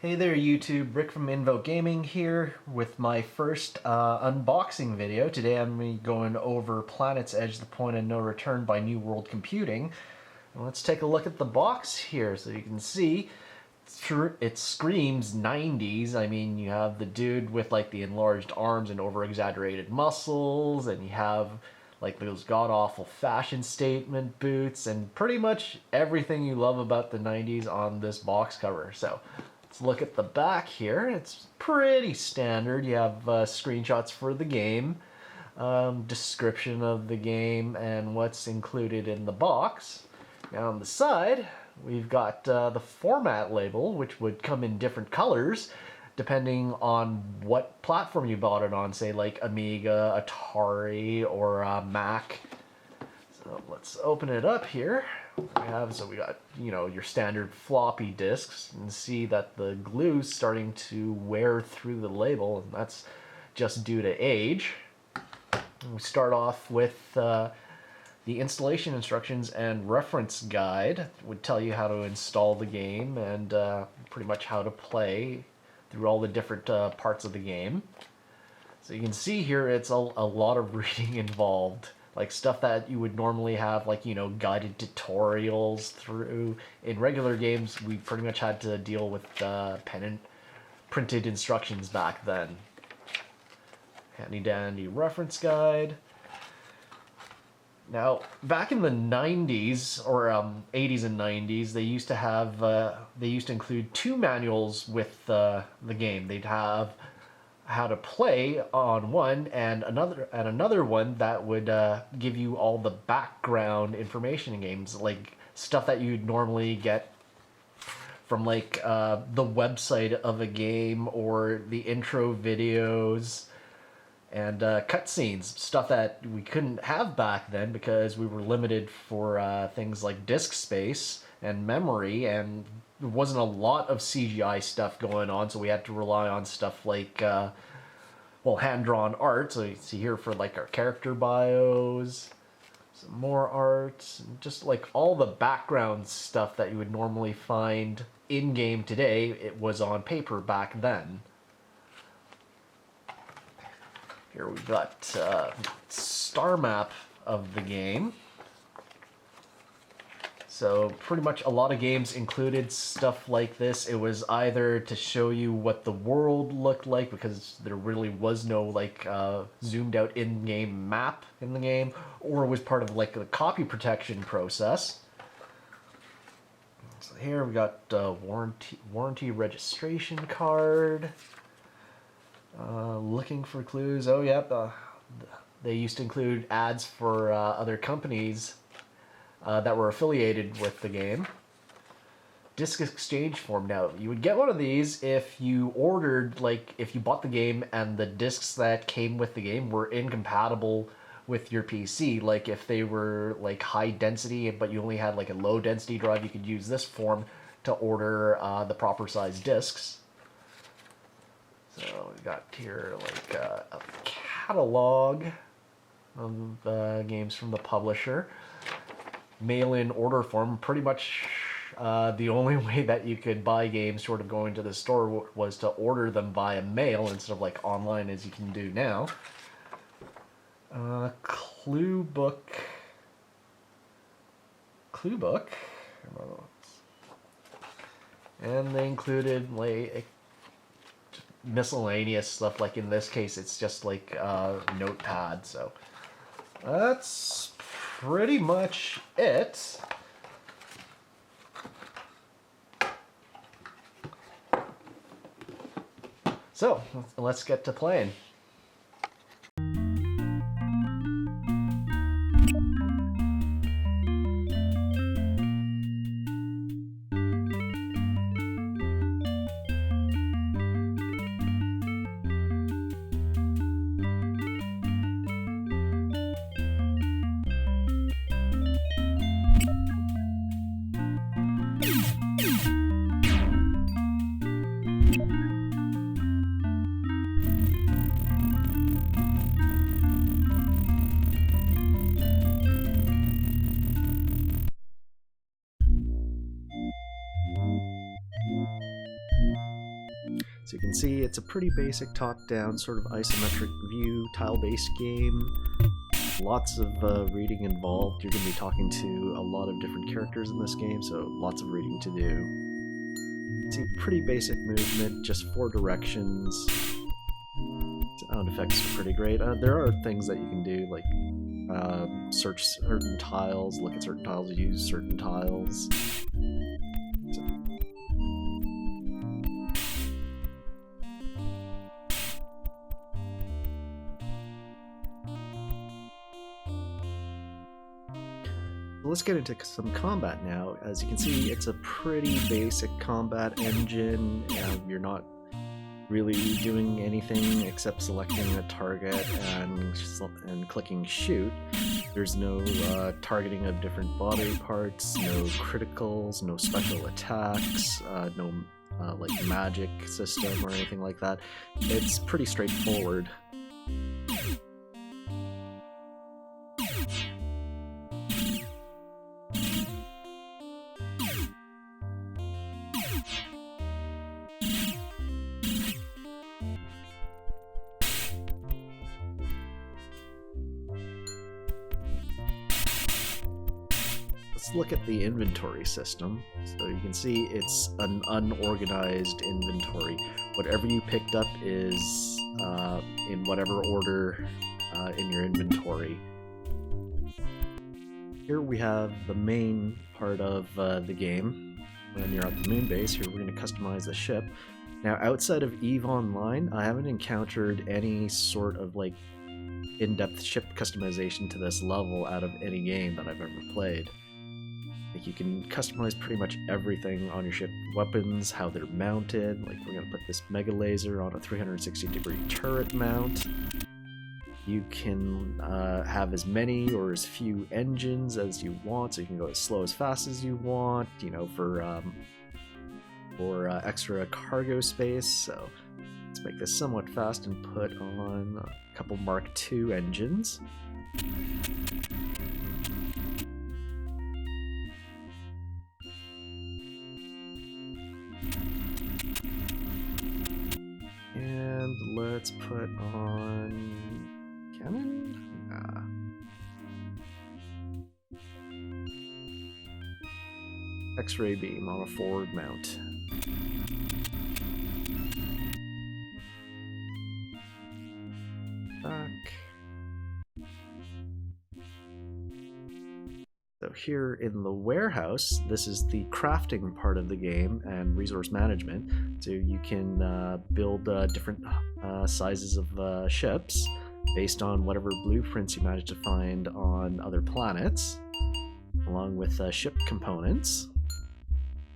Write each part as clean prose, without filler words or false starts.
Hey there YouTube, Rick from Invo Gaming here with my first unboxing video. Today I'm going to be going over Planet's Edge, The Point of No Return by New World Computing. And let's take a look at the box here so you can see it screams 90s. I mean, you have the dude with like the enlarged arms and over-exaggerated muscles, and you have like those god-awful fashion statement boots, and pretty much everything you love about the 90s on this box cover. So let's look at the back here. It's pretty standard. You have screenshots for the game, description of the game, and what's included in the box. Now on the side, we've got the format label, which would come in different colors depending on what platform you bought it on, say like Amiga, Atari, or Mac. So let's open it up here. We got, you know, your standard floppy disks, and see that the glue's starting to wear through the label, and that's just due to age. And we start off with the installation instructions and reference guide. It would tell you how to install the game and pretty much how to play through all the different parts of the game. So you can see here it's a lot of reading involved, like stuff that you would normally have, like, you know, guided tutorials through. In regular games, we pretty much had to deal with pen and printed instructions back then. Handy dandy reference guide. Now, back in the 90s, or 80s and 90s, they used to include two manuals with the game. They'd have how to play on one, and another one that would give you all the background information in games, like stuff that you'd normally get from like the website of a game, or the intro videos, and cutscenes, stuff that we couldn't have back then because we were limited for things like disk space and memory, and there wasn't a lot of CGI stuff going on, so we had to rely on stuff like, well, hand-drawn art. So you see here for like our character bios, some more art, and just like all the background stuff that you would normally find in-game today, it was on paper back then. Here we've got star map of the game. So pretty much a lot of games included stuff like this. It was either to show you what the world looked like, because there really was no like zoomed out in-game map in the game, or it was part of like the copy protection process. So here we got warranty registration card. Looking for clues. Oh, yep. They used to include ads for other companies that were affiliated with the game. Disc exchange form. Now, you would get one of these if you ordered, like, if you bought the game and the discs that came with the game were incompatible with your PC. Like, if they were, like, high density, but you only had, like, a low density drive, you could use this form to order the proper size discs. So we got here like a catalog of games from the publisher. Mail-in order form. Pretty much the only way that you could buy games short of going to the store was to order them via mail instead of like online as you can do now. Clue book. And they included like miscellaneous stuff, like in this case it's just like a notepad. So that's pretty much it. So let's get to playing. see, it's a pretty basic top-down sort of isometric view, tile-based game. Lots of reading involved. You're going to be talking to a lot of different characters in this game, so lots of reading to do. See, pretty basic movement, just 4 directions. Sound effects are pretty great. There are things that you can do, like search certain tiles, look at certain tiles, use certain tiles. Let's get into some combat now. As you can see, it's a pretty basic combat engine. You're not really doing anything except selecting a target and clicking shoot. There's no targeting of different body parts, no criticals, no special attacks, no like magic system or anything like that. It's pretty straightforward. Let's look at the inventory system. So you can see it's an unorganized inventory. Whatever you picked up is in whatever order in your inventory. Here we have the main part of the game. When you're at the moon base, here we're going to customize the ship. Now, outside of EVE Online, I haven't encountered any sort of like in-depth ship customization to this level out of any game that I've ever played. Like, you can customize pretty much everything on your ship. Weapons, how they're mounted. Like, we're going to put this mega laser on a 360-degree turret mount. You can have as many or as few engines as you want, so you can go as slow as fast as you want, you know, for extra cargo space. So let's make this somewhat fast and put on a couple Mark II engines. And let's put on cannon? X-ray beam on a forward mount. Back. So here in the warehouse, this is the crafting part of the game and resource management. So you can build different sizes of ships based on whatever blueprints you manage to find on other planets, along with ship components.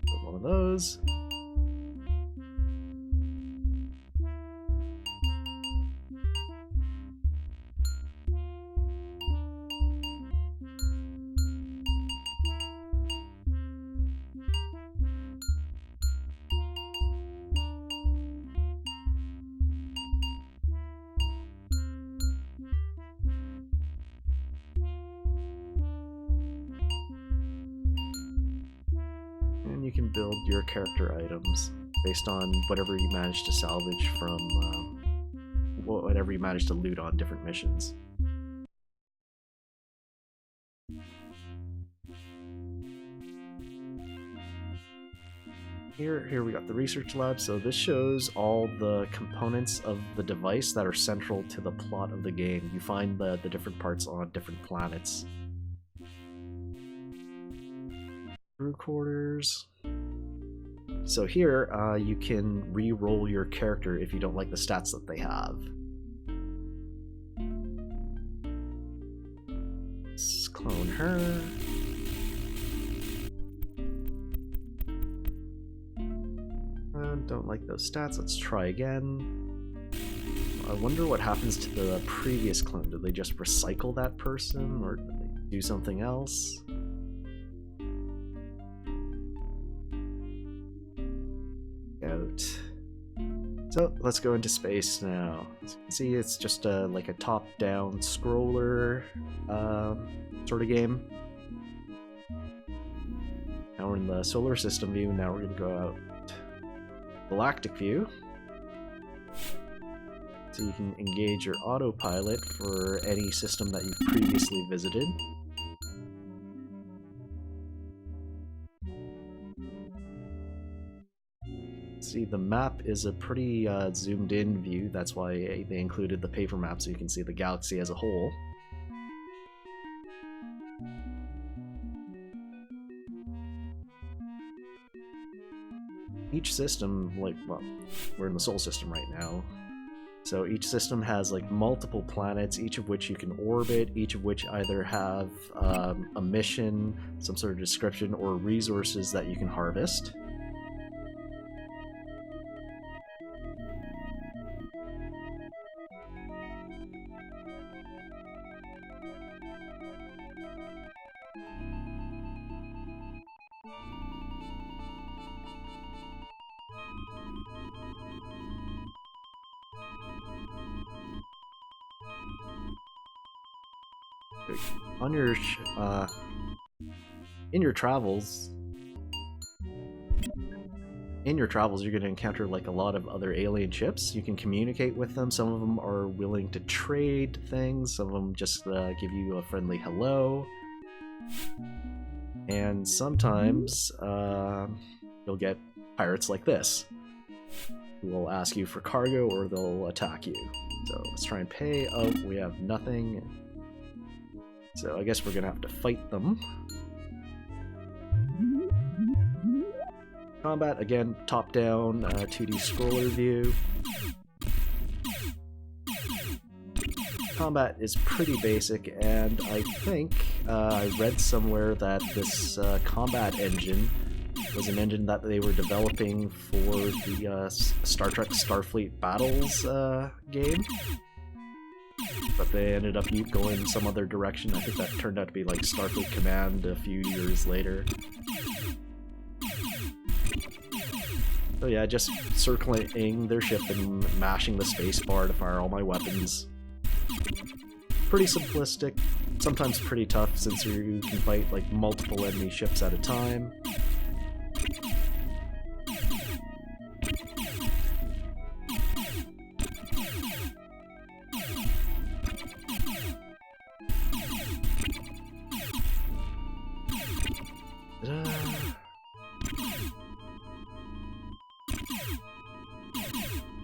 Put one of those. You can build your character items based on whatever you manage to salvage from whatever you manage to loot on different missions. Here we got the research lab. So this shows all the components of the device that are central to the plot of the game. You find the different parts on different planets. Crew quarters. So here, you can re-roll your character if you don't like the stats that they have. Let's clone her. Don't like those stats. Let's try again. I wonder what happens to the previous clone. Did they just recycle that person, or did they do something else? So let's go into space now. As you can see, it's just like a top-down scroller sort of game. Now we're in the solar system view. Now we're going to go out galactic view. So you can engage your autopilot for any system that you've previously visited. See, the map is a pretty zoomed in view. That's why they included the paper map so you can see the galaxy as a whole. Each system, like, well, we're in the Sol system right now. So each system has like multiple planets, each of which you can orbit, each of which either have a mission, some sort of description, or resources that you can harvest. On your in your travels, you're going to encounter like a lot of other alien ships. You can communicate with them. Some of them are willing to trade things. Some of them just give you a friendly hello. And sometimes you'll get pirates like this, who will ask you for cargo or they'll attack you. So let's try and pay. Oh, we have nothing. So I guess we're gonna have to fight them. Combat, again, top-down 2D scroller view. Combat is pretty basic, and I think I read somewhere that this combat engine was an engine that they were developing for the Star Trek Starfleet Battles game. But they ended up going some other direction. I think that turned out to be like Starfleet Command a few years later. So yeah, just circling their ship and mashing the spacebar to fire all my weapons. Pretty simplistic, sometimes pretty tough since you can fight like multiple enemy ships at a time.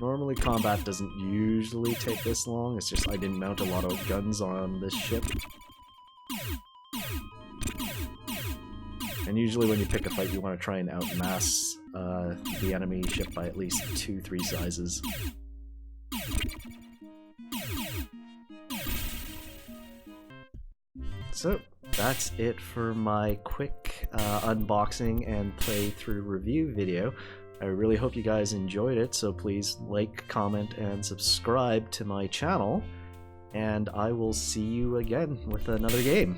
Normally combat doesn't usually take this long, it's just I didn't mount a lot of guns on this ship. And usually when you pick a fight you want to try and outmass the enemy ship by at least 2-3 sizes. So that's it for my quick unboxing and playthrough review video. I really hope you guys enjoyed it, so please like, comment, and subscribe to my channel, and I will see you again with another game.